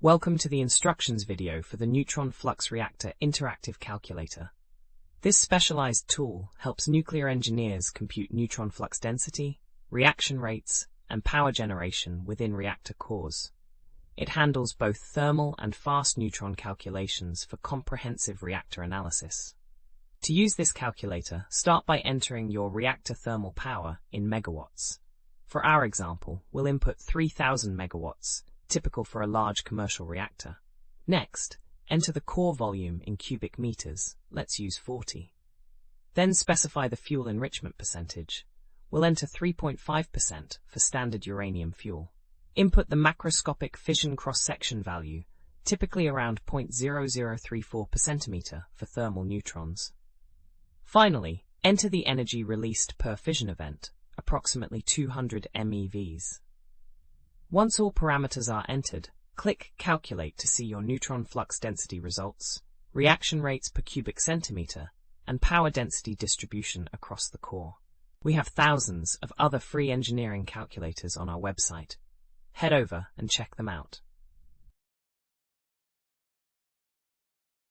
Welcome to the instructions video for the Neutron Flux Reactor Interactive Calculator. This specialized tool helps nuclear engineers compute neutron flux density, reaction rates, and power generation within reactor cores. It handles both thermal and fast neutron calculations for comprehensive reactor analysis. To use this calculator, start by entering your reactor thermal power in megawatts. For our example, we'll input 3,000 megawatts, typical for a large commercial reactor. Next, enter the core volume in cubic meters. Let's use 40. Then specify the fuel enrichment percentage. We'll enter 3.5% for standard uranium fuel. Input the macroscopic fission cross-section value, typically around 0.0034 per centimeter for thermal neutrons. Finally, enter the energy released per fission event, approximately 200 MeVs. Once all parameters are entered, click Calculate to see your neutron flux density results, reaction rates per cubic centimeter, and power density distribution across the core. We have thousands of other free engineering calculators on our website. Head over and check them out.